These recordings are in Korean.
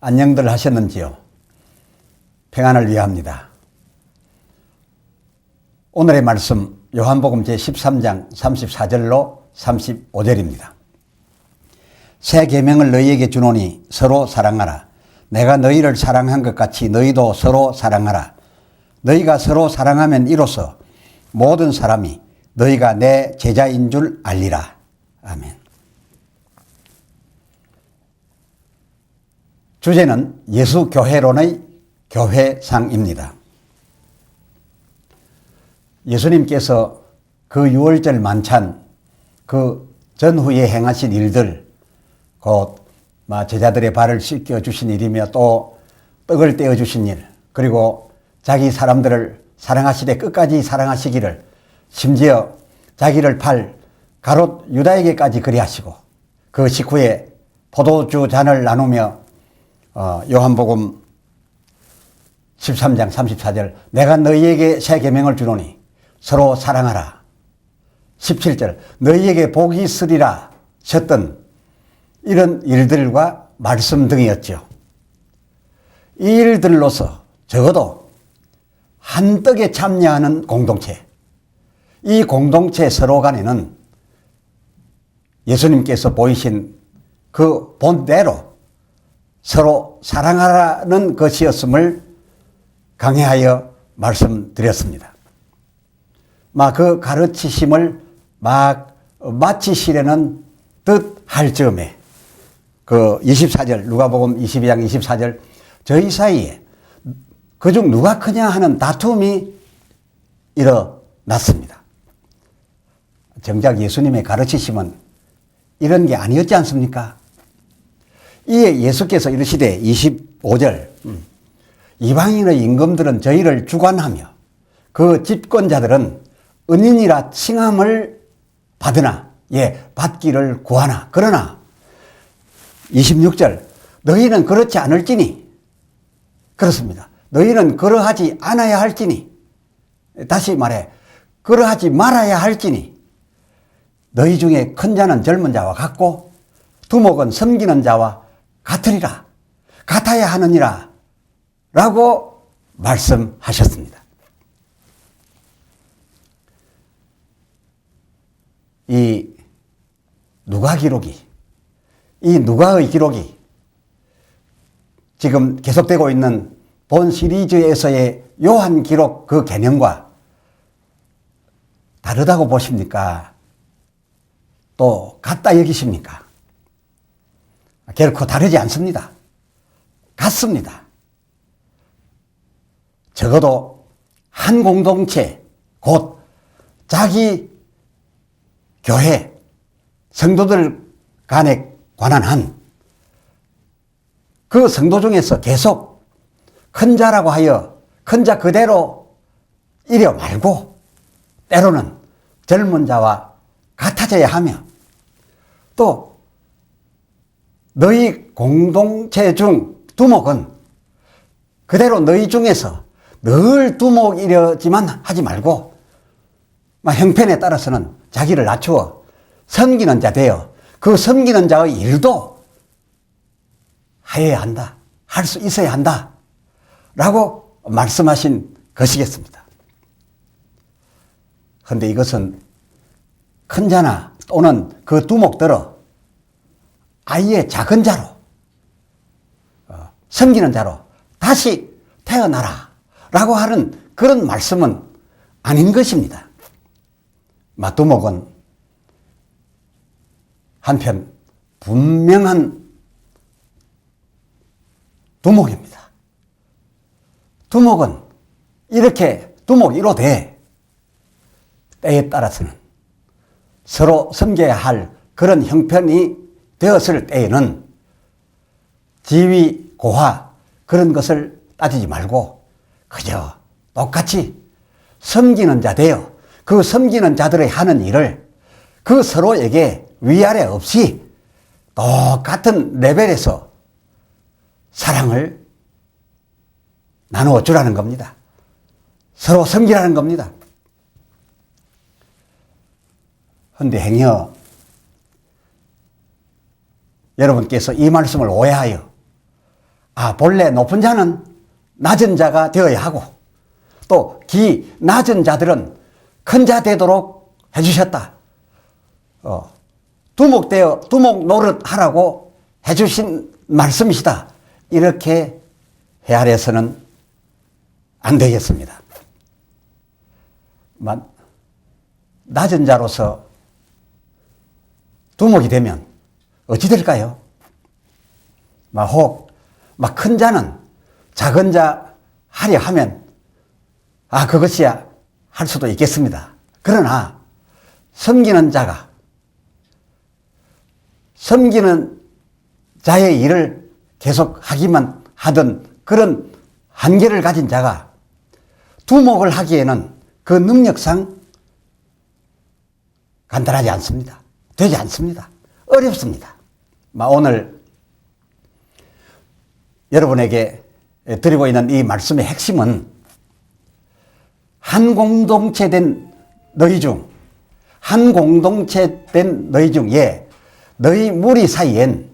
안녕들 하셨는지요? 평안을 위하입니다. 오늘의 말씀 요한복음 제13장 34절로 35절입니다. 새 계명을 너희에게 주노니 서로 사랑하라. 내가 너희를 사랑한 것 같이 너희도 서로 사랑하라. 너희가 서로 사랑하면 이로써 모든 사람이 너희가 내 제자인 줄 알리라. 아멘. 주제는 예수교회론의 교회상입니다. 예수님께서 그 유월절 만찬, 그 전후에 행하신 일들, 곧 제자들의 발을 씻겨주신 일이며 또 떡을 떼어주신 일, 그리고 자기 사람들을 사랑하시되 끝까지 사랑하시기를, 심지어 자기를 팔 가롯 유다에게까지 그리하시고 그 식후에 포도주 잔을 나누며 요한복음 13장 34절 내가 너희에게 새 계명을 주노니 서로 사랑하라. 17절 너희에게 복이 있으리라 셨던 이런 일들과 말씀 등이었죠. 이 일들로서 적어도 한 떡에 참여하는 공동체, 이 공동체 서로 간에는 예수님께서 보이신 그 본대로 서로 사랑하라는 것이었음을 강해하여 말씀드렸습니다. 그 가르치심을 마치시려는 듯 할 즈음에 그 24절 누가복음 22장 24절 저희 사이에 그중 누가 크냐 하는 다툼이 일어났습니다. 정작 예수님의 가르치심은 이런 게 아니었지 않습니까? 이에 예수께서 이르시되 25절 이방인의 임금들은 저희를 주관하며 그 집권자들은 은인이라 칭함을 받으나 받기를 구하나 그러나 26절 너희는 그렇지 않을지니 그렇습니다. 너희는 그러하지 않아야 할지니 다시 말해 그러하지 말아야 할지니 너희 중에 큰 자는 젊은 자와 같고 두목은 섬기는 자와 같으리라 같아야 하느니라 라고 말씀하셨습니다. 이 누가의 기록이 지금 계속되고 있는 본 시리즈에서의 요한 기록 그 개념과 다르다고 보십니까? 또 같다 여기십니까? 결코 다르지 않습니다. 같습니다. 적어도 한 공동체, 곧 자기 교회, 성도들 간에 관한 한 그 성도 중에서 계속 큰 자라고 하여 큰 자 그대로 이려 말고 때로는 젊은 자와 같아져야 하며 또 너희 공동체 중 두목은 그대로 너희 중에서 늘 두목이려지만 하지 말고 형편에 따라서는 자기를 낮추어 섬기는 자 되어 그 섬기는 자의 일도 하여야 한다. 할 수 있어야 한다. 라고 말씀하신 것이겠습니다. 그런데 이것은 큰 자나 또는 그 두목들어 아예 작은 자로 섬기는 자로 다시 태어나라 라고 하는 그런 말씀은 아닌 것입니다. 두목은 한편 분명한 두목입니다. 두목은 이렇게 두목 1호 때에 따라서는 서로 섬겨야 할 그런 형편이 되었을 때에는 지위, 고하 그런 것을 따지지 말고 그저 똑같이 섬기는 자 되어 그 섬기는 자들의 하는 일을 그 서로에게 위아래 없이 똑같은 레벨에서 사랑을 나누어 주라는 겁니다. 서로 섬기라는 겁니다. 그런데 행여 여러분께서 이 말씀을 오해하여 본래 높은 자는 낮은 자가 되어야 하고 또 기 낮은 자들은 큰 자 되도록 해주셨다. 두목 노릇 하라고 해주신 말씀이시다. 이렇게 헤아려서는 안 되겠습니다. 낮은 자로서 두목이 되면 어찌 될까요? 혹 큰 자는 작은 자 하려 하면 그것이야 할 수도 있겠습니다. 그러나 섬기는 자의 일을 계속 하기만 하던 그런 한계를 가진 자가 두목을 하기에는 그 능력상 간단하지 않습니다. 되지 않습니다. 어렵습니다. 오늘 여러분에게 드리고 있는 이 말씀의 핵심은 한 공동체 된 너희 중에 너희 무리 사이엔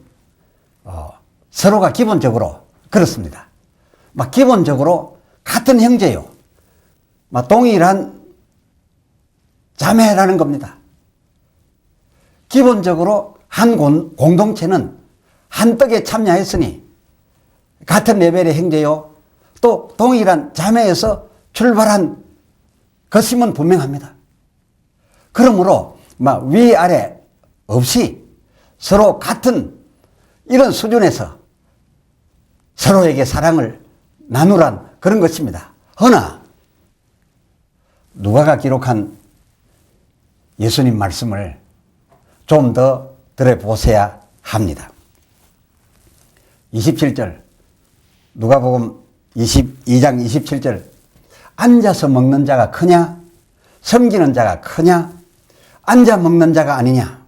서로가 기본적으로 그렇습니다. 기본적으로 같은 형제요. 동일한 자매라는 겁니다. 기본적으로 한 공동체는 한 떡에 참여했으니 같은 레벨의 형제요. 또 동일한 자매에서 출발한 것임은 분명합니다. 그러므로 위아래 없이 서로 같은 이런 수준에서 서로에게 사랑을 나누란 그런 것입니다. 허나 누가가 기록한 예수님 말씀을 좀 더 들어보셔야 합니다. 27절 누가복음 22장 27절 앉아서 먹는 자가 크냐 섬기는 자가 크냐 앉아 먹는 자가 아니냐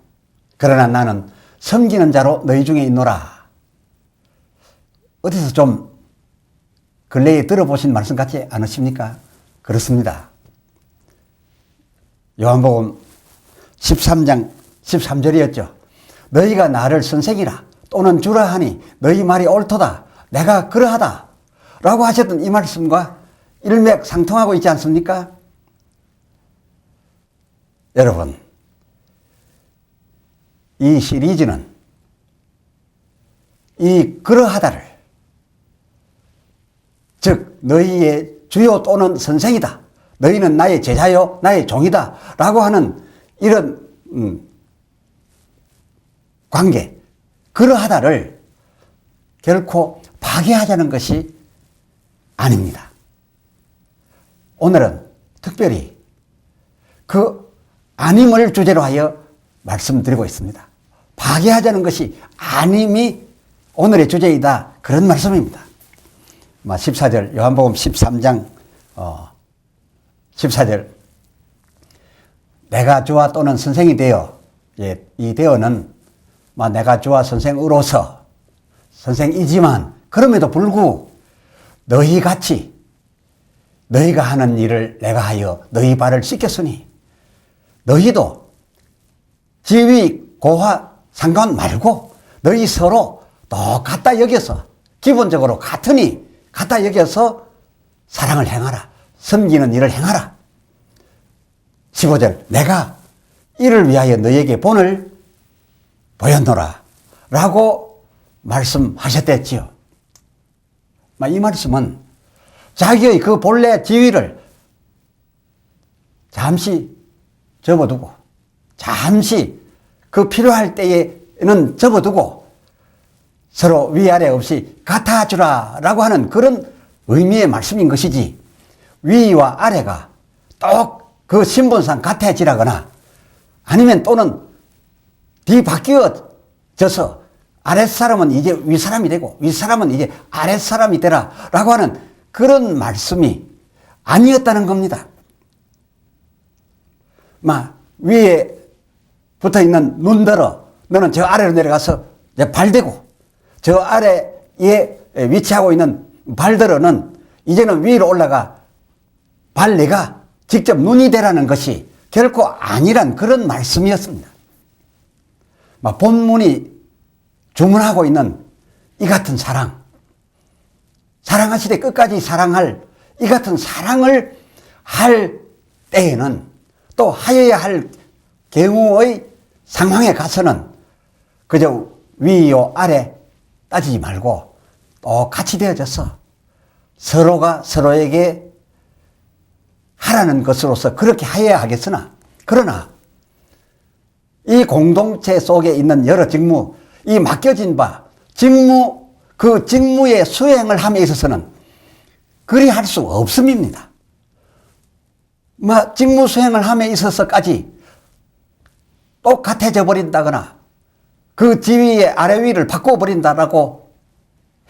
그러나 나는 섬기는 자로 너희 중에 있노라. 어디서 좀 근래에 들어보신 말씀 같지 않으십니까? 그렇습니다. 요한복음 13장 13절이었죠. 너희가 나를 선생이라 또는 주라 하니 너희 말이 옳도다. 내가 그러하다. 라고 하셨던 이 말씀과 일맥상통하고 있지 않습니까? 여러분, 이 시리즈는 이 그러하다를 즉 너희의 주요 또는 선생이다. 너희는 나의 제자요 나의 종이다. 라고 하는 이런 관계 그러하다를 결코 파괴하자는 것이 아닙니다. 오늘은 특별히 그 아님을 주제로 하여 말씀드리고 있습니다. 파괴하자는 것이 아님이 오늘의 주제이다. 그런 말씀입니다. 14절 요한복음 13장 14절 내가 주와 또는 선생이 되어 이 되어는 내가 주와 선생으로서 선생이지만 그럼에도 불구하고 너희같이 너희가 하는 일을 내가 하여 너희 발을 씻겼으니 너희도 지위 고하 상관 말고 너희 서로 똑같다 여겨서 기본적으로 같으니 같다 여겨서 사랑을 행하라. 섬기는 일을 행하라. 15절 내가 이를 위하여 너희에게 본을 보였노라 라고 말씀하셨댔지요. 이 말씀은 자기의 그 본래 지위를 잠시 접어두고 잠시 그 필요할 때에는 접어두고 서로 위아래 없이 같아주라 라고 하는 그런 의미의 말씀인 것이지 위와 아래가 똑 그 신분상 같아지라거나 아니면 또는 뒤바뀌어져서 아랫사람은 이제 윗사람이 되고 윗사람은 이제 아랫사람이 되라 라고 하는 그런 말씀이 아니었다는 겁니다. 위에 붙어있는 눈들어 너는 저 아래로 내려가서 발대고 저 아래에 위치하고 있는 발들어는 이제는 위로 올라가 발내가 직접 눈이 되라는 것이 결코 아니란 그런 말씀이었습니다. 본문이 주문하고 있는 이 같은 사랑, 사랑하시되 끝까지 사랑할 이 같은 사랑을 할 때에는 또 하여야 할 경우의 상황에 가서는 그저 위요 아래 따지지 말고 똑같이 되어져서 서로가 서로에게 하라는 것으로서 그렇게 하여야 하겠으나, 그러나 이 공동체 속에 있는 여러 직무, 이 맡겨진 바 직무, 그 직무의 수행을 함에 있어서는 그리 할 수 없음입니다. 직무 수행을 함에 있어서까지 똑같아져 버린다거나 그 지위의 아래 위를 바꿔버린다라고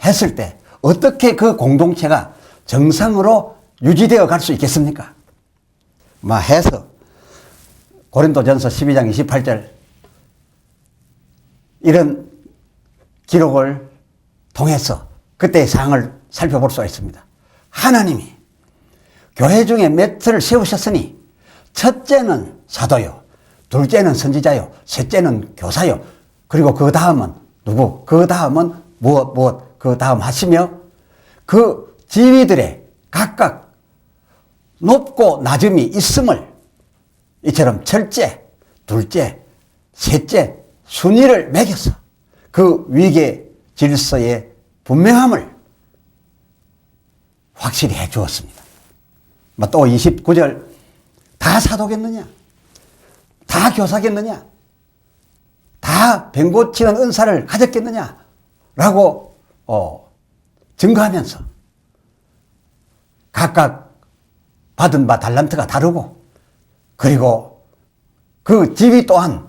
했을 때 어떻게 그 공동체가 정상으로 유지되어 갈 수 있겠습니까? 해서 고린도전서 12장 28절 이런 기록을 통해서 그때의 상황을 살펴볼 수가 있습니다. 하나님이 교회 중에 몇을 세우셨으니 첫째는 사도요, 둘째는 선지자요, 셋째는 교사요, 그리고 그 다음은 누구, 그 다음은 무엇, 그 다음 하시며 그 지위들의 각각 높고 낮음이 있음을 이처럼 첫째, 둘째, 셋째 순위를 매겨서 그 위계 질서의 분명함을 확실히 해 주었습니다. 또 29절 다 사도겠느냐? 다 교사겠느냐? 다 병고치는 은사를 가졌겠느냐? 라고 증거하면서 각각 받은 바 달란트가 다르고 그리고 그 지위 또한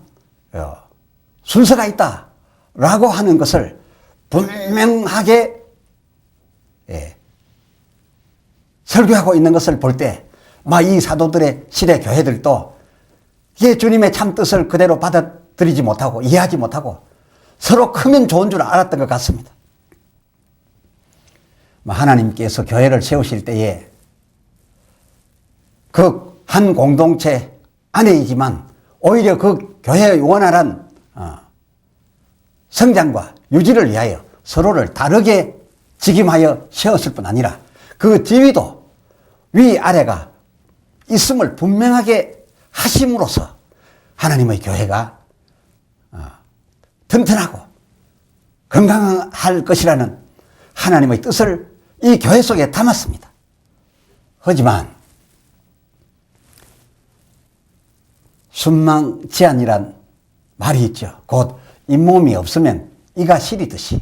순서가 있다라고 하는 것을 분명하게 설교하고 있는 것을 볼 때 이 사도들의 시대 교회들도 이게 주님의 참 뜻을 그대로 받아들이지 못하고 이해하지 못하고 서로 크면 좋은 줄 알았던 것 같습니다. 하나님께서 교회를 세우실 때에 그 한 공동체 안에이지만 오히려 그 교회의 원활한 성장과 유지를 위하여 서로를 다르게 직임하여 세웠을 뿐 아니라 그 지위도 위아래가 있음을 분명하게 하심으로써 하나님의 교회가 튼튼하고 건강할 것이라는 하나님의 뜻을 이 교회 속에 담았습니다. 하지만 순망지안이란 말이 있죠. 곧 잇몸이 없으면 이가 시리듯이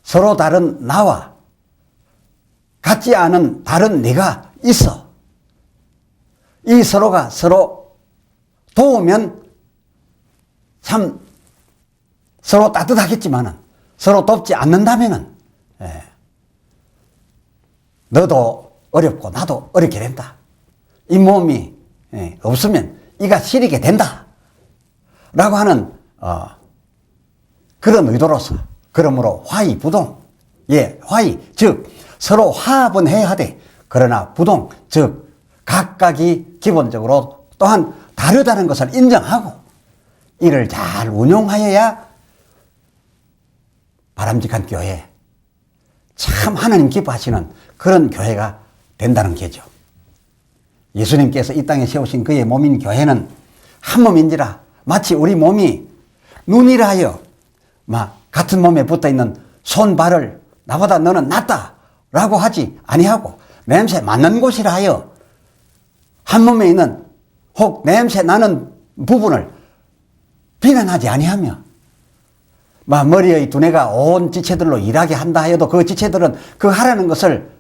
서로 다른 나와 같지 않은 다른 내가 있어. 이 서로가 서로 도우면 참 서로 따뜻하겠지만은 서로 돕지 않는다면은 너도 어렵고 나도 어렵게 된다. 잇몸이 없으면 이가 시리게 된다. 라고 하는 그런 의도로서 그러므로 화의 부동, 화의 즉 서로 화합은 해야 하되 그러나 부동 즉 각각이 기본적으로 또한 다르다는 것을 인정하고 이를 잘 운용하여야 바람직한 교회, 참 하나님 기뻐하시는 그런 교회가 된다는 게죠. 예수님께서 이 땅에 세우신 그의 몸인 교회는 한 몸인지라 마치 우리 몸이 눈이라 하여 같은 몸에 붙어있는 손, 발을 나보다 너는 낫다 라고 하지 아니하고 냄새 맡는 곳이라 하여 한 몸에 있는 혹 냄새 나는 부분을 비난하지 아니하며 머리의 두뇌가 온 지체들로 일하게 한다 하여도 그 지체들은 그 하라는 것을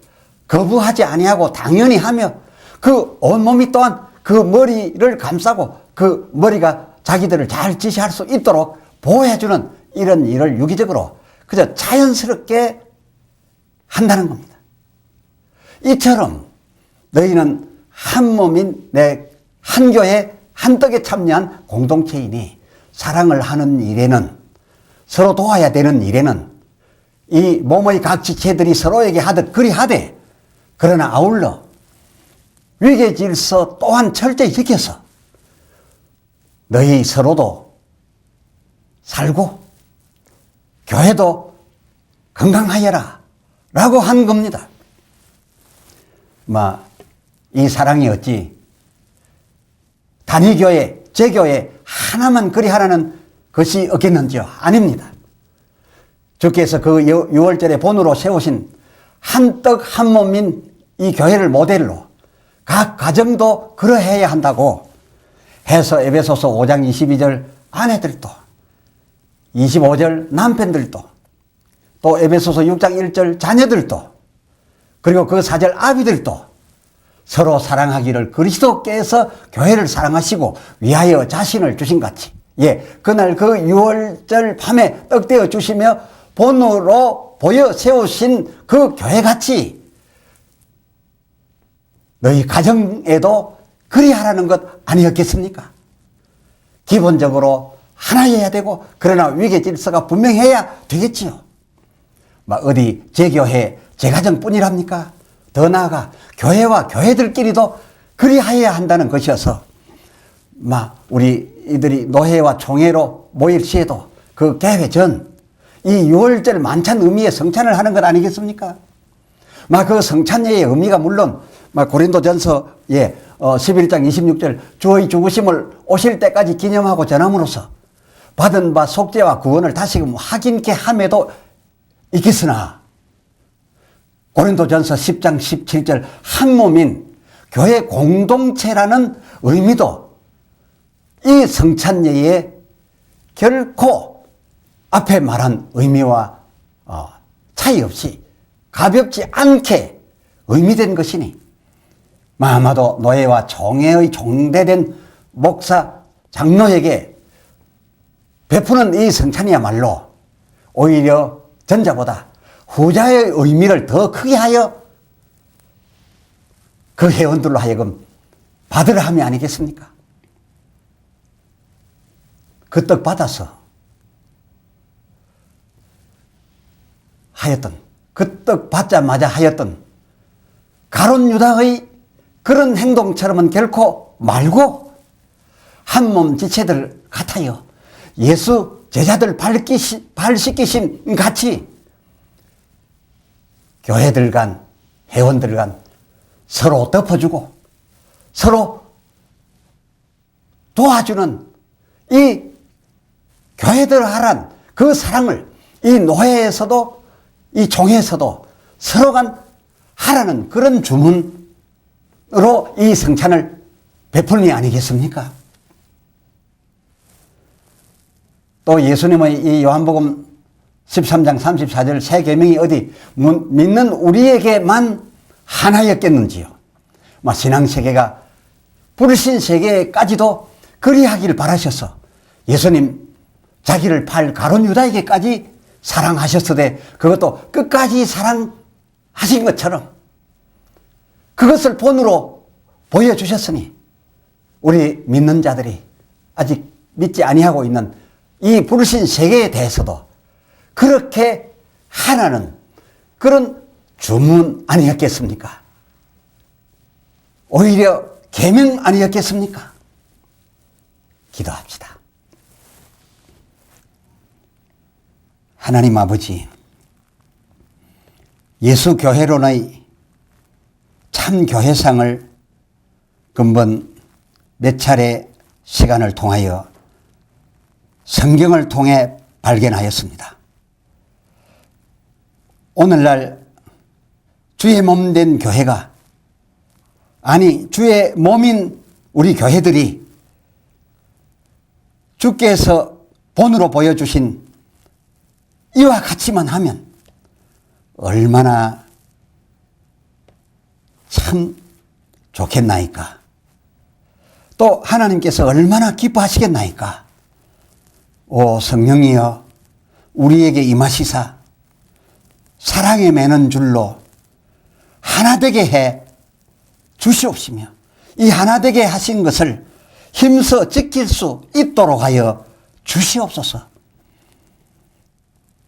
거부하지 아니하고 당연히 하며 그 온몸이 또한 그 머리를 감싸고 그 머리가 자기들을 잘 지시할 수 있도록 보호해주는 이런 일을 유기적으로 그저 자연스럽게 한다는 겁니다. 이처럼 너희는 한 몸인 내 한 교회 한 떡에 참여한 공동체이니 사랑을 하는 일에는 서로 도와야 되는 일에는 이 몸의 각 지체들이 서로에게 하듯 그리 하되 그러나 아울러 위계 질서 또한 철저히 지켜서 너희 서로도 살고 교회도 건강하여라 라고 한 겁니다. 이 사랑이 어찌 단위교회, 제교회 하나만 그리하라는 것이 없겠는지요? 아닙니다. 주께서 그 6월절에 본으로 세우신 한 떡 한 몸인 이 교회를 모델로 각 가정도 그러해야 한다고 해서 에베소서 5장 22절 아내들도 25절 남편들도 또 에베소서 6장 1절 자녀들도 그리고 그 4절 아비들도 서로 사랑하기를 그리스도께서 교회를 사랑하시고 위하여 자신을 주신 같이 그날 그 6월절 밤에 떡되어 주시며 본으로 보여 세우신 그 교회같이 너희 가정에도 그리하라는 것 아니었겠습니까? 기본적으로 하나여야 되고 그러나 위계 질서가 분명해야 되겠지요. 어디 제 교회, 제 가정뿐이랍니까? 더 나아가 교회와 교회들끼리도 그리하여야 한다는 것이어서 우리 이들이 노회와 총회로 모일 시에도 그 개회 전 이 6월절 만찬 의미의 성찬을 하는 것 아니겠습니까? 그 성찬예의 의미가 물론 고린도전서 11장 26절 주의 죽으심을 오실 때까지 기념하고 전함으로써 받은 바 속죄와 구원을 다시금 확인케 함에도 있겠으나 고린도전서 10장 17절 한 몸인 교회 공동체라는 의미도 이 성찬예에 결코 앞에 말한 의미와 차이 없이 가볍지 않게 의미된 것이니 아마도 노예와 총회의 종대된 목사 장로에게 베푸는 이 성찬이야말로 오히려 전자보다 후자의 의미를 더 크게 하여 그 회원들로 하여금 받으라 함이 아니겠습니까? 그 떡 받아서 하였던 그 떡 받자마자 하였던 가룟 유다의 그런 행동처럼은 결코 말고 한 몸 지체들 같아요. 예수 제자들 발 씻기심 같이 교회들 간, 회원들 간 서로 덮어주고 서로 도와주는 이 교회들 하란 그 사랑을 이 노회에서도 이 종회에서도 서로 간 하라는 그런 주문으로 이 성찬을 베풀니 아니겠습니까? 또 예수님의 이 요한복음 13장 34절 새 계명이 어디 믿는 우리에게만 하나였겠는지요. 신앙세계가 불신 세계까지도 그리하기를 바라셔서 예수님 자기를 팔 가룟 유다에게까지 사랑하셨으되 그것도 끝까지 사랑하신 것처럼 그것을 본으로 보여주셨으니 우리 믿는 자들이 아직 믿지 아니하고 있는 이 불신 세계에 대해서도 그렇게 하나는 그런 주문 아니었겠습니까? 오히려 계명 아니었겠습니까? 기도합시다. 하나님 아버지, 예수 교회론의 참 교회상을 근본 몇 차례 시간을 통하여 성경을 통해 발견하였습니다. 오늘날 주의 몸 된 교회가 아니 주의 몸인 우리 교회들이 주께서 본으로 보여주신 이와 같이만 하면 얼마나 참 좋겠나이까. 또 하나님께서 얼마나 기뻐하시겠나이까. 오 성령이여 우리에게 임하시사 사랑에 매는 줄로 하나 되게 해 주시옵시며 이 하나 되게 하신 것을 힘써 지킬 수 있도록 하여 주시옵소서.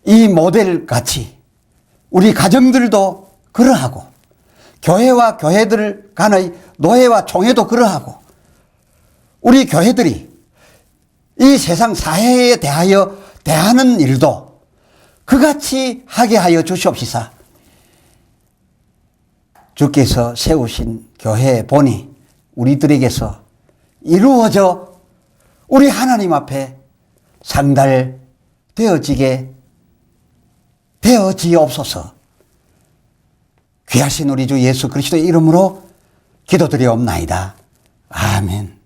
이 모델 같이 우리 가정들도 그러하고 교회와 교회들 간의 노회와 총회도 그러하고 우리 교회들이 이 세상 사회에 대하여 대하는 일도 그같이 하게 하여 주시옵시사. 주께서 세우신 교회에 보니 우리들에게서 이루어져 우리 하나님 앞에 되어지옵소서. 귀하신 우리 주 예수 그리스도의 이름으로 기도드리옵나이다. 아멘.